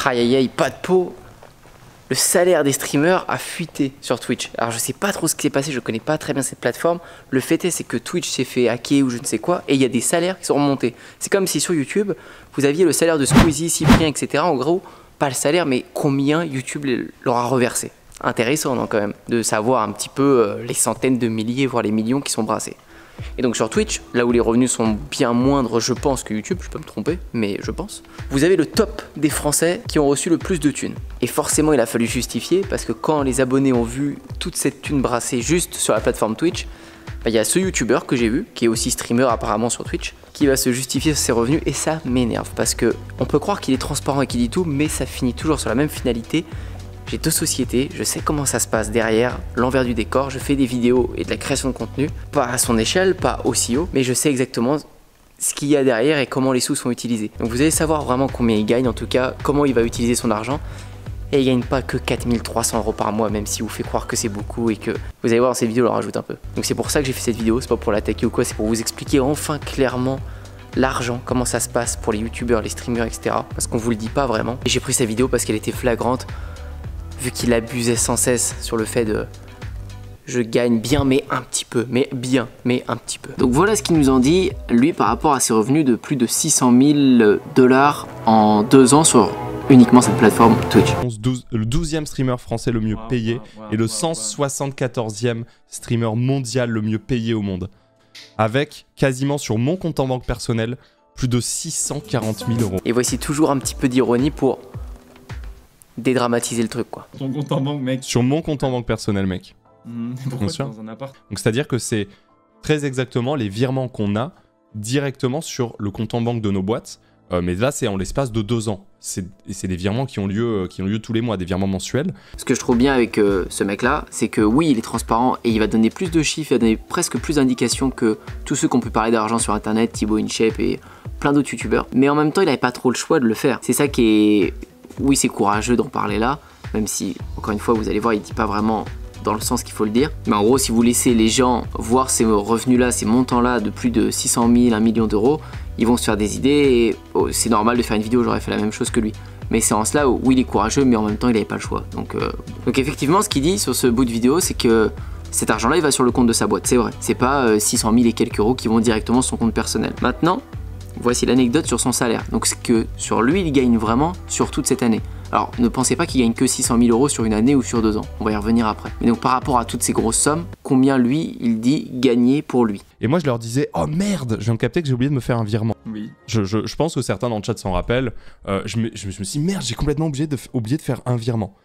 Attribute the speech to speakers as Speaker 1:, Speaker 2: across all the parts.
Speaker 1: Aïe aïe aïe, pas de peau. Le salaire des streamers a fuité sur Twitch. Alors je sais pas trop ce qui s'est passé, je connais pas très bien cette plateforme. Le fait est, c'est que Twitch s'est fait hacker ou je ne sais quoi, et il y a des salaires qui sont remontés. C'est comme si sur YouTube, vous aviez le salaire de Squeezie, Cyprien, etc. En gros, pas le salaire, mais combien YouTube leur a reversé. Intéressant non, quand même, de savoir un petit peu les centaines de milliers, voire les millions qui sont brassés. Et donc sur Twitch, là où les revenus sont bien moindres, je pense, que YouTube, je peux me tromper, mais je pense, vous avez le top des Français qui ont reçu le plus de thunes. Et forcément, il a fallu justifier, parce que quand les abonnés ont vu toute cette thune brassée juste sur la plateforme Twitch, il y a ce YouTuber que j'ai vu, qui est aussi streamer apparemment sur Twitch, qui va se justifier sur ses revenus, et ça m'énerve, parce que on peut croire qu'il est transparent et qu'il dit tout, mais ça finit toujours sur la même finalité. J'ai deux sociétés, je sais comment ça se passe derrière, l'envers du décor, je fais des vidéos et de la création de contenu, pas à son échelle, pas aussi haut, mais je sais exactement ce qu'il y a derrière et comment les sous sont utilisés. Donc vous allez savoir vraiment combien il gagne, en tout cas comment il va utiliser son argent. Et il gagne pas que 4300 € par mois, même si vous fait croire que c'est beaucoup et que vous allez voir dans cette vidéo, on le rajoute un peu. Donc c'est pour ça que j'ai fait cette vidéo, c'est pas pour l'attaquer ou quoi, c'est pour vous expliquer enfin clairement l'argent, comment ça se passe pour les youtubeurs, les streamers, etc. Parce qu'on vous le dit pas vraiment. Et j'ai pris cette vidéo parce qu'elle était flagrante, vu qu'il abusait sans cesse sur le fait de je gagne bien mais un petit peu, mais bien mais un petit peu. Donc voilà ce qu'il nous en dit, lui, par rapport à ses revenus de plus de 600 000 $ en 2 ans sur uniquement cette plateforme Twitch.
Speaker 2: Le 12e streamer français le mieux payé et le 174e streamer mondial le mieux payé au monde. Avec quasiment sur mon compte en banque personnel plus de 640 000 €.
Speaker 1: Et voici toujours un petit peu d'ironie pour dédramatiser le truc, quoi.
Speaker 3: Ton compte en banque, mec.
Speaker 2: Sur mon compte en banque personnel, mec.
Speaker 3: Pourquoi t'es dans un appart?
Speaker 2: Donc c'est-à-dire que c'est très exactement les virements qu'on a directement sur le compte en banque de nos boîtes. Mais là, c'est en l'espace de 2 ans. C'est des virements qui ont lieu tous les mois, des virements mensuels.
Speaker 1: Ce que je trouve bien avec ce mec-là, c'est que oui, il est transparent et il va donner plus de chiffres, il va donner presque plus d'indications que tous ceux qu'on peut parler d'argent sur Internet, Thibaut InShape et plein d'autres youtubeurs. Mais en même temps, il n'avait pas trop le choix de le faire. C'est ça qui est... Oui, c'est courageux d'en parler là, même si, encore une fois, vous allez voir, il dit pas vraiment dans le sens qu'il faut le dire. Mais en gros, si vous laissez les gens voir ces revenus-là, ces montants-là de plus de 600 000, 1 million d'euros, ils vont se faire des idées et c'est normal de faire une vidéo, j'aurais fait la même chose que lui. Mais c'est en cela où oui, il est courageux, mais en même temps, il n'avait pas le choix. Donc effectivement, ce qu'il dit sur ce bout de vidéo, c'est que cet argent-là, il va sur le compte de sa boîte, c'est vrai. C'est pas 600 000 et quelques euros qui vont directement sur son compte personnel. Maintenant, voici l'anecdote sur son salaire. Donc c'est que sur lui, il gagne vraiment sur toute cette année. Alors ne pensez pas qu'il gagne que 600 000 € sur une année ou sur 2 ans. On va y revenir après. Mais donc par rapport à toutes ces grosses sommes, combien lui, il dit gagner pour lui?
Speaker 2: Et moi je leur disais, oh merde, je viens de capter que j'ai oublié de me faire un virement.
Speaker 3: Oui.
Speaker 2: Je pense que certains dans le chat s'en rappellent. Je me suis dit, merde, j'ai complètement oublié de faire un virement.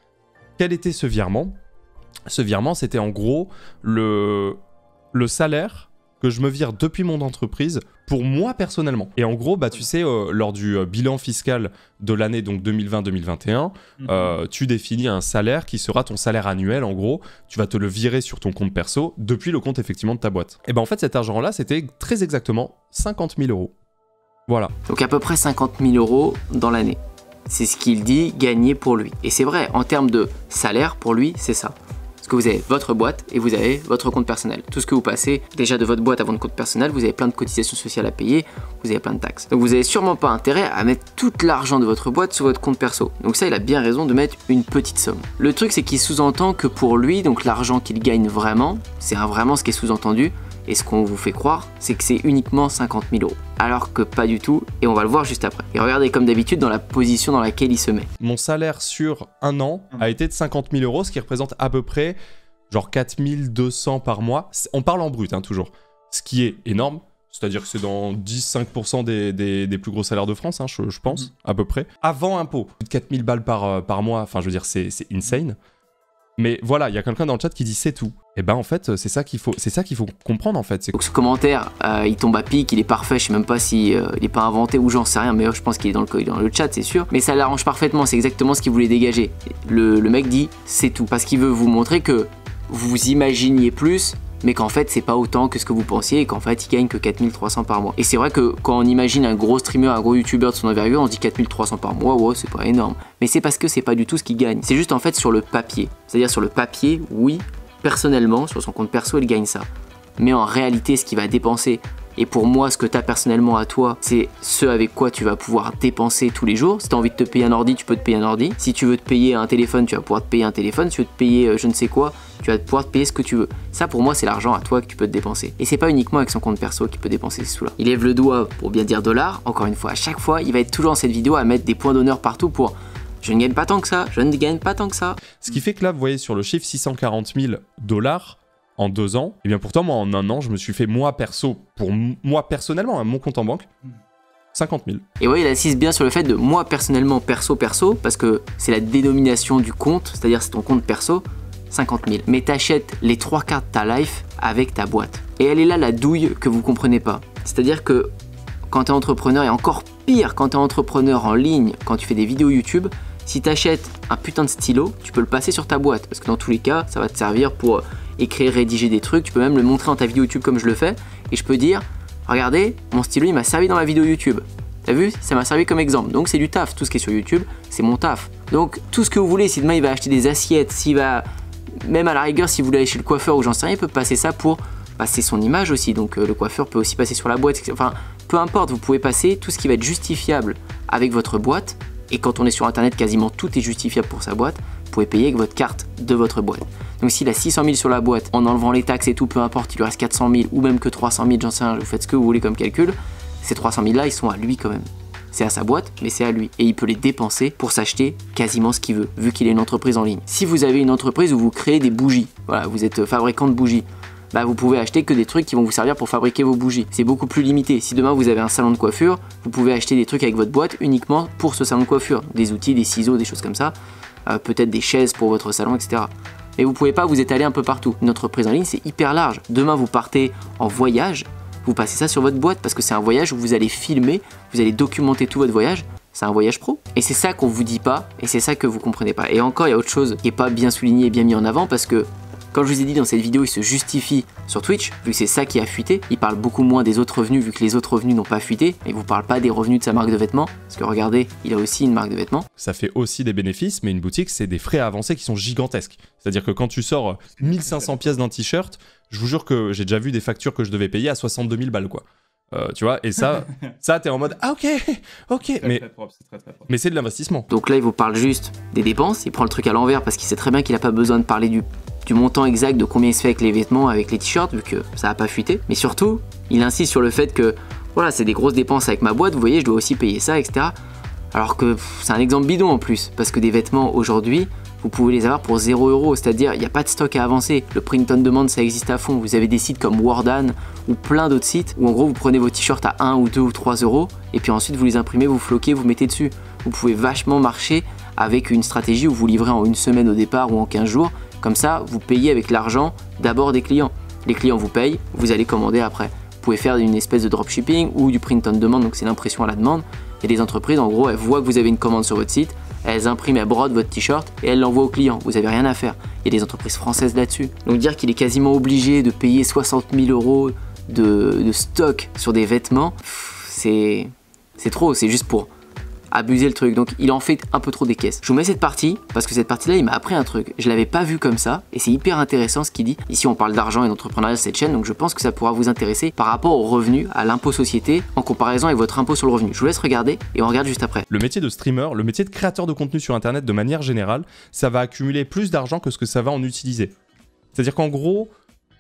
Speaker 2: Quel était ce virement? Ce virement, c'était en gros le salaire que je me vire depuis mon entreprise pour moi personnellement. Et en gros, bah tu sais, lors du bilan fiscal de l'année donc 2020-2021, tu définis un salaire qui sera ton salaire annuel en gros. Tu vas te le virer sur ton compte perso depuis le compte effectivement de ta boîte. Et ben en fait, cet argent-là, c'était très exactement 50 000 €. Voilà.
Speaker 1: Donc à peu près 50 000 € dans l'année. C'est ce qu'il dit gagner pour lui. Et c'est vrai, en termes de salaire, pour lui, c'est ça. Parce que vous avez votre boîte et vous avez votre compte personnel. Tout ce que vous passez déjà de votre boîte à votre compte personnel, vous avez plein de cotisations sociales à payer, vous avez plein de taxes. Donc vous n'avez sûrement pas intérêt à mettre tout l'argent de votre boîte sur votre compte perso. Donc ça, il a bien raison de mettre une petite somme. Le truc, c'est qu'il sous-entend que pour lui, donc l'argent qu'il gagne vraiment, c'est vraiment ce qui est sous-entendu. Et ce qu'on vous fait croire, c'est que c'est uniquement 50 000 €. Alors que pas du tout, et on va le voir juste après. Et regardez comme d'habitude dans la position dans laquelle il se met.
Speaker 2: Mon salaire sur un an a été de 50 000 €, ce qui représente à peu près genre 4 200 par mois. On parle en brut, hein, toujours. Ce qui est énorme, c'est-à-dire que c'est dans 10-5% des plus gros salaires de France, hein, je pense, à peu près. Avant impôt, plus de 4 000 balles par mois, enfin je veux dire, c'est insane. Mais voilà, il y a quelqu'un dans le chat qui dit c'est tout. Et ben en fait, c'est ça qu'il faut comprendre en fait.
Speaker 1: Donc ce commentaire, il tombe à pic, il est parfait, je sais même pas si il est pas inventé ou j'en sais rien, mais je pense qu'il est dans le chat, c'est sûr. Mais ça l'arrange parfaitement, c'est exactement ce qu'il voulait dégager. Le mec dit c'est tout, parce qu'il veut vous montrer que vous imaginiez plus, mais qu'en fait c'est pas autant que ce que vous pensiez et qu'en fait il gagne que 4300 par mois. Et c'est vrai que quand on imagine un gros streamer, un gros youtubeur de son envergure, on se dit 4300 par mois, ouais c'est pas énorme. Mais c'est parce que c'est pas du tout ce qu'il gagne. C'est juste en fait sur le papier. C'est-à-dire sur le papier, oui, personnellement, sur son compte perso, il gagne ça. Mais en réalité, ce qu'il va dépenser Et pour moi, ce que tu as personnellement à toi, c'est ce avec quoi tu vas pouvoir dépenser tous les jours. Si tu as envie de te payer un ordi, tu peux te payer un ordi. Si tu veux te payer un téléphone, tu vas pouvoir te payer un téléphone. Si tu veux te payer je ne sais quoi, tu vas pouvoir te payer ce que tu veux. Ça, pour moi, c'est l'argent à toi que tu peux te dépenser. Et c'est pas uniquement avec son compte perso qu'il peut dépenser ces sous-là. Il lève le doigt pour bien dire dollars. Encore une fois, à chaque fois, il va être toujours dans cette vidéo à mettre des points d'honneur partout pour je ne gagne pas tant que ça, je ne gagne pas tant que ça.
Speaker 2: Ce qui fait que là, vous voyez sur le chiffre 640 000 $ en 2 ans, et bien pourtant, moi, en 1 an, je me suis fait, moi, perso, pour moi, personnellement, mon compte en banque, 50 000.
Speaker 1: Et ouais, il insiste bien sur le fait de moi, personnellement, perso, parce que c'est la dénomination du compte, c'est-à-dire c'est ton compte perso, 50 000. Mais t'achètes les 3 quarts de ta life avec ta boîte. Et elle est là la douille que vous comprenez pas. C'est-à-dire que quand t'es entrepreneur, et encore pire quand t'es entrepreneur en ligne, quand tu fais des vidéos YouTube, si t'achètes un putain de stylo, tu peux le passer sur ta boîte. Parce que dans tous les cas, ça va te servir pour écrire, rédiger des trucs. Tu peux même le montrer dans ta vidéo YouTube comme je le fais. Et je peux dire, regardez, mon stylo il m'a servi dans ma vidéo YouTube. T'as vu? Ça m'a servi comme exemple. Donc c'est du taf. Tout ce qui est sur YouTube, c'est mon taf. Donc tout ce que vous voulez, si demain il va acheter des assiettes, s'il va, même à la rigueur, si vous voulez aller chez le coiffeur ou j'en sais rien, il peut passer ça pour passer son image aussi. Donc le coiffeur peut aussi passer sur la boîte. Enfin, peu importe, vous pouvez passer tout ce qui va être justifiable avec votre boîte. Et quand on est sur internet, quasiment tout est justifiable pour sa boîte. Vous pouvez payer avec votre carte de votre boîte. Donc s'il a 600 000 sur la boîte, en enlevant les taxes et tout, peu importe, il lui reste 400 000 ou même que 300 000, j'en sais rien, vous faites ce que vous voulez comme calcul. Ces 300 000 là, ils sont à lui quand même. C'est à sa boîte, mais c'est à lui. Et il peut les dépenser pour s'acheter quasiment ce qu'il veut, vu qu'il est une entreprise en ligne. Si vous avez une entreprise où vous créez des bougies, voilà, vous êtes fabricant de bougies, bah vous pouvez acheter que des trucs qui vont vous servir pour fabriquer vos bougies. C'est beaucoup plus limité. Si demain vous avez un salon de coiffure, vous pouvez acheter des trucs avec votre boîte uniquement pour ce salon de coiffure. Des outils, des ciseaux, des choses comme ça. Peut-être des chaises pour votre salon, etc. Mais vous pouvez pas vous étaler un peu partout. Une entreprise en ligne, c'est hyper large. Demain, vous partez en voyage, vous passez ça sur votre boîte parce que c'est un voyage où vous allez filmer, vous allez documenter tout votre voyage. C'est un voyage pro. Et c'est ça qu'on vous dit pas, et c'est ça que vous comprenez pas. Et encore, il y a autre chose qui est pas bien souligné et bien mis en avant parce que comme je vous ai dit dans cette vidéo, il se justifie sur Twitch, vu que c'est ça qui a fuité. Il parle beaucoup moins des autres revenus, vu que les autres revenus n'ont pas fuité. Il vous parle pas des revenus de sa marque de vêtements, parce que regardez, il a aussi une marque de vêtements.
Speaker 2: Ça fait aussi des bénéfices, mais une boutique, c'est des frais à avancer qui sont gigantesques. C'est-à-dire que quand tu sors 1500 pièces d'un t-shirt, je vous jure que j'ai déjà vu des factures que je devais payer à 62 000 balles, quoi. Tu vois, et ça t'es en mode ah ok, mais c'est de l'investissement.
Speaker 1: Donc là, il vous parle juste des dépenses. Il prend le truc à l'envers parce qu'il sait très bien qu'il a pas besoin de parler du montant exact de combien il se fait avec les vêtements, avec les t-shirts, vu que ça n'a pas fuité. Mais surtout, il insiste sur le fait que voilà, c'est des grosses dépenses avec ma boîte, vous voyez, je dois aussi payer ça, etc. Alors que c'est un exemple bidon en plus, parce que des vêtements aujourd'hui, vous pouvez les avoir pour 0 €, c'est-à-dire il n'y a pas de stock à avancer. Le print on demand, ça existe à fond. Vous avez des sites comme Wardan ou plein d'autres sites où en gros vous prenez vos t-shirts à 1 ou 2 ou 3 € et puis ensuite vous les imprimez, vous floquez, vous mettez dessus. Vous pouvez vachement marcher avec une stratégie où vous livrez en 1 semaine au départ ou en 15 jours. Comme ça, vous payez avec l'argent d'abord des clients. Les clients vous payent, vous allez commander après. Vous pouvez faire une espèce de dropshipping ou du print on demand, donc c'est l'impression à la demande. Et les entreprises, en gros, elles voient que vous avez une commande sur votre site, elles impriment, elles brodent votre t-shirt et elles l'envoient au client. Vous n'avez rien à faire. Il y a des entreprises françaises là-dessus. Donc dire qu'il est quasiment obligé de payer 60 000 € de stock sur des vêtements, c'est trop. C'est juste pour abuser le truc, donc il en fait un peu trop des caisses. Je vous mets cette partie parce que cette partie là il m'a appris un truc, je l'avais pas vu comme ça et c'est hyper intéressant ce qu'il dit. Ici on parle d'argent et d'entrepreneuriat sur cette chaîne, donc je pense que ça pourra vous intéresser par rapport au revenu, à l'impôt société en comparaison avec votre impôt sur le revenu. Je vous laisse regarder et on regarde juste après.
Speaker 2: Le métier de streamer, le métier de créateur de contenu sur internet de manière générale, ça va accumuler plus d'argent que ce que ça va en utiliser. C'est-à-dire qu'en gros,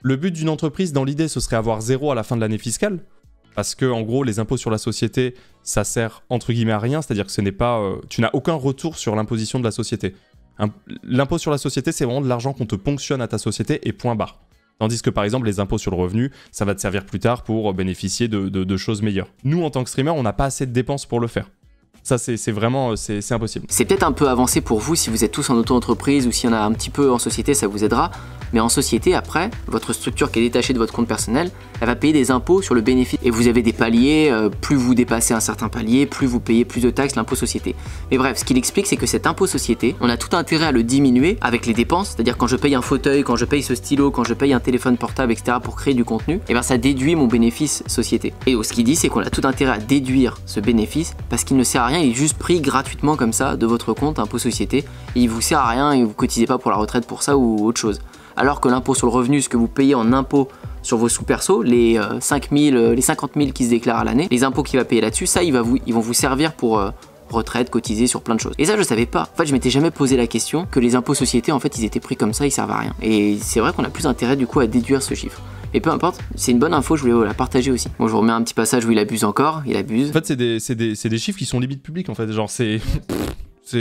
Speaker 2: le but d'une entreprise dans l'idée ce serait avoir 0 à la fin de l'année fiscale. Parce que en gros, les impôts sur la société, ça sert entre guillemets à rien, c'est-à-dire que ce n'est pas, tu n'as aucun retour sur l'imposition de la société. L'impôt sur la société, c'est vraiment de l'argent qu'on te ponctionne à ta société et point barre. Tandis que par exemple, les impôts sur le revenu, ça va te servir plus tard pour bénéficier de choses meilleures. Nous, en tant que streamer, on n'a pas assez de dépenses pour le faire. Ça, c'est vraiment, c'est impossible.
Speaker 1: C'est peut-être un peu avancé pour vous si vous êtes tous en auto-entreprise ou s'il y en a un petit peu en société, ça vous aidera. Mais en société, après, votre structure qui est détachée de votre compte personnel, elle va payer des impôts sur le bénéfice. Et vous avez des paliers, plus vous dépassez un certain palier, plus vous payez plus de taxes, l'impôt société. Mais bref, ce qu'il explique, c'est que cet impôt société, on a tout intérêt à le diminuer avec les dépenses. C'est-à-dire quand je paye un fauteuil, quand je paye ce stylo, quand je paye un téléphone portable, etc. pour créer du contenu, et bien ça déduit mon bénéfice société. Et ce qu'il dit, c'est qu'on a tout intérêt à déduire ce bénéfice parce qu'il ne sert à rien, il est juste pris gratuitement comme ça de votre compte impôt société. Et il vous sert à rien et vous cotisez pas pour la retraite pour ça ou autre chose. Alors que l'impôt sur le revenu, ce que vous payez en impôt sur vos sous perso, les 50 000 qui se déclarent à l'année, les impôts qu'il va payer là-dessus, ça ils vont vous servir pour retraite, cotiser sur plein de choses. Et ça je savais pas. En fait je m'étais jamais posé la question que les impôts sociétés en fait ils étaient pris comme ça, ils servent à rien. Et c'est vrai qu'on a plus intérêt du coup à déduire ce chiffre. Et peu importe, c'est une bonne info, je voulais la partager aussi. Bon je vous remets un petit passage où il abuse encore, il abuse.
Speaker 2: En fait c'est des chiffres qui sont limite publics en fait, genre c'est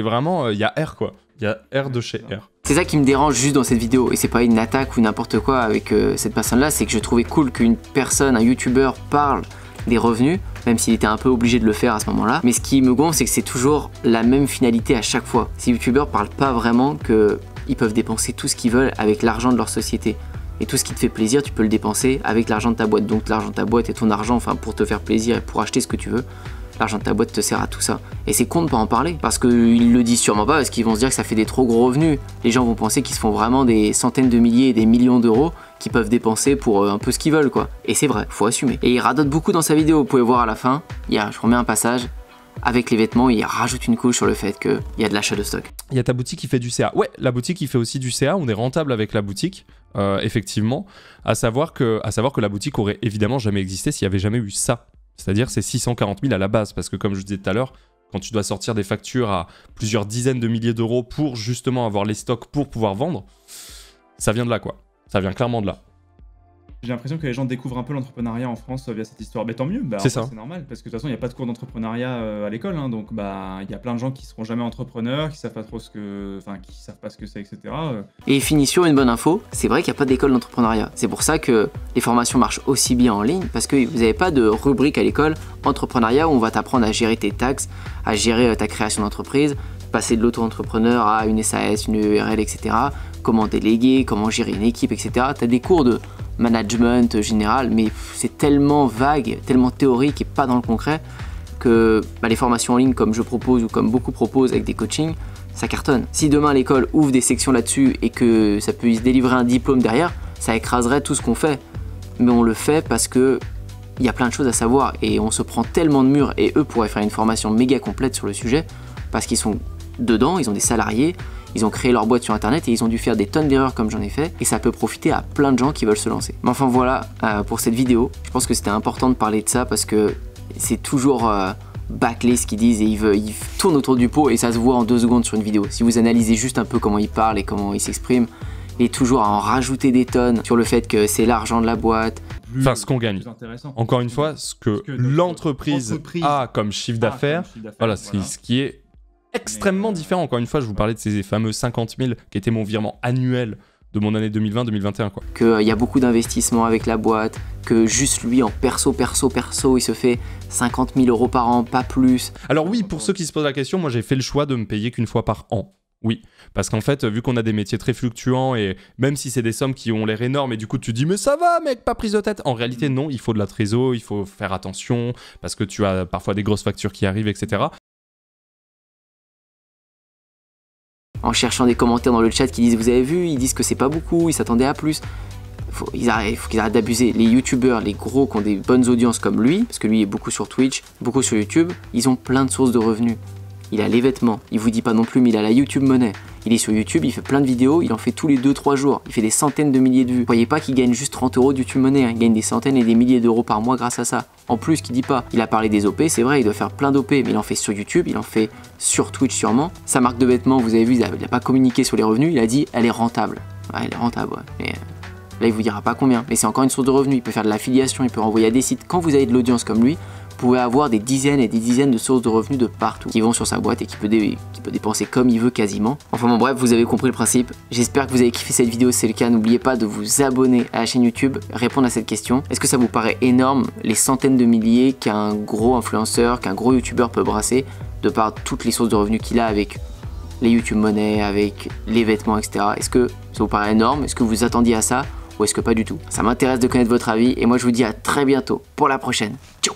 Speaker 2: vraiment, il y a R quoi. Il y a R de chez R.
Speaker 1: C'est ça qui me dérange juste dans cette vidéo, et c'est pas une attaque ou n'importe quoi avec cette personne-là, c'est que je trouvais cool qu'une personne, un youtubeur parle des revenus, même s'il était un peu obligé de le faire à ce moment-là. Mais ce qui me gonfle, c'est que c'est toujours la même finalité à chaque fois. Ces youtubeurs parlent pas vraiment qu'ils peuvent dépenser tout ce qu'ils veulent avec l'argent de leur société. Et tout ce qui te fait plaisir, tu peux le dépenser avec l'argent de ta boîte. Donc l'argent de ta boîte est ton argent, enfin pour te faire plaisir et pour acheter ce que tu veux. L'argent de ta boîte te sert à tout ça. Et c'est con de pas en parler, parce qu'ils le disent sûrement pas, parce qu'ils vont se dire que ça fait des trop gros revenus. Les gens vont penser qu'ils se font vraiment des centaines de milliers et des millions d'euros qu'ils peuvent dépenser pour un peu ce qu'ils veulent quoi. Et c'est vrai, faut assumer. Et il radote beaucoup dans sa vidéo, vous pouvez voir à la fin, je remets un passage, avec les vêtements, il rajoute une couche sur le fait qu'il y a de l'achat de stock.
Speaker 2: Il y a ta boutique qui fait du CA. Ouais, la boutique qui fait aussi du CA, on est rentable avec la boutique, effectivement. À savoir que la boutique aurait évidemment jamais existé s'il n'y avait jamais eu ça. C'est-à-dire c'est 640 000 à la base, parce que comme je disais tout à l'heure, quand tu dois sortir des factures à plusieurs dizaines de milliers d'euros pour justement avoir les stocks pour pouvoir vendre, ça vient de là quoi. Ça vient clairement de là.
Speaker 3: J'ai l'impression que les gens découvrent un peu l'entrepreneuriat en France via cette histoire. Mais tant mieux,
Speaker 2: c'est ça.
Speaker 3: C'est normal, parce que de toute façon, il n'y a pas de cours d'entrepreneuriat à l'école. Hein, donc, il y a plein de gens qui seront jamais entrepreneurs, qui savent pas trop qui savent pas ce que c'est, etc.
Speaker 1: Et finition, une bonne info, c'est vrai qu'il n'y a pas d'école d'entrepreneuriat. C'est pour ça que les formations marchent aussi bien en ligne, parce que vous n'avez pas de rubrique à l'école entrepreneuriat où on va t'apprendre à gérer tes taxes, à gérer ta création d'entreprise, passer de l'auto-entrepreneur à une SAS, une URL, etc. Comment déléguer, comment gérer une équipe, etc. Tu as des cours de management général, mais c'est tellement vague, tellement théorique et pas dans le concret que les formations en ligne comme je propose ou comme beaucoup proposent avec des coachings, ça cartonne. Si demain l'école ouvre des sections là-dessus et que ça puisse délivrer un diplôme derrière, ça écraserait tout ce qu'on fait. Mais on le fait parce que il y a plein de choses à savoir et on se prend tellement de murs, et eux pourraient faire une formation méga complète sur le sujet parce qu'ils sont dedans, ils ont des salariés, ils ont créé leur boîte sur internet et ils ont dû faire des tonnes d'erreurs comme j'en ai fait, et ça peut profiter à plein de gens qui veulent se lancer. Mais enfin voilà pour cette vidéo, je pense que c'était important de parler de ça parce que c'est toujours bâclé ce qu'ils disent et ils tournent autour du pot et ça se voit en 2 secondes sur une vidéo. Si vous analysez juste un peu comment ils parlent et comment ils s'expriment, et toujours à en rajouter des tonnes sur le fait que c'est l'argent de la boîte.
Speaker 2: Enfin, ce qu'on gagne. Encore une fois, ce que l'entreprise a comme chiffre d'affaires, voilà, ce qui est extrêmement différent. Encore une fois, je vous parlais de ces fameux 50 000 qui étaient mon virement annuel de mon année 2020-2021 quoi.
Speaker 1: Qu'il y a beaucoup d'investissements avec la boîte, que juste lui en perso, il se fait 50 000 euros par an, pas plus.
Speaker 2: Alors oui, pour ceux qui se posent la question, moi j'ai fait le choix de me payer qu'une fois par an. Oui, parce qu'en fait, vu qu'on a des métiers très fluctuants et même si c'est des sommes qui ont l'air énormes et du coup tu te dis mais ça va mec, pas prise de tête. En réalité non, il faut de la trésor, il faut faire attention parce que tu as parfois des grosses factures qui arrivent, etc.
Speaker 1: En cherchant des commentaires dans le chat qui disent vous avez vu, ils disent que c'est pas beaucoup, ils s'attendaient à plus. Faut qu'ils arrêtent d'abuser. Les youtubeurs, les gros qui ont des bonnes audiences comme lui, parce que lui est beaucoup sur Twitch, beaucoup sur YouTube, ils ont plein de sources de revenus. Il a les vêtements, il vous dit pas non plus, mais il a la YouTube Money. Il est sur YouTube, il fait plein de vidéos, il en fait tous les 2-3 jours. Il fait des centaines de milliers de vues. Vous voyez pas qu'il gagne juste 30 euros de YouTube Money, hein. Il gagne des centaines et des milliers d'euros par mois grâce à ça. En plus, qu'il dit pas. Il a parlé des OP, c'est vrai, il doit faire plein d'OP, mais il en fait sur YouTube, il en fait sur Twitch sûrement. Sa marque de vêtements, vous avez vu, il a pas communiqué sur les revenus, il a dit elle est rentable. Ouais, elle est rentable, ouais. Mais là, il vous dira pas combien. Mais c'est encore une source de revenus. Il peut faire de l'affiliation, il peut renvoyer à des sites. Quand vous avez de l'audience comme lui, vous pouvez avoir des dizaines et des dizaines de sources de revenus de partout qui vont sur sa boîte et qui peut dépenser comme il veut quasiment. Enfin bon bref, vous avez compris le principe. J'espère que vous avez kiffé cette vidéo. Si c'est le cas, n'oubliez pas de vous abonner à la chaîne YouTube, répondre à cette question. Est-ce que ça vous paraît énorme les centaines de milliers qu'un gros influenceur, qu'un gros youtubeur peut brasser de par toutes les sources de revenus qu'il a avec les YouTube Money, avec les vêtements, etc. Est-ce que ça vous paraît énorme? Est-ce que vous attendiez à ça ou est-ce que pas du tout? Ça m'intéresse de connaître votre avis et moi je vous dis à très bientôt pour la prochaine. Ciao.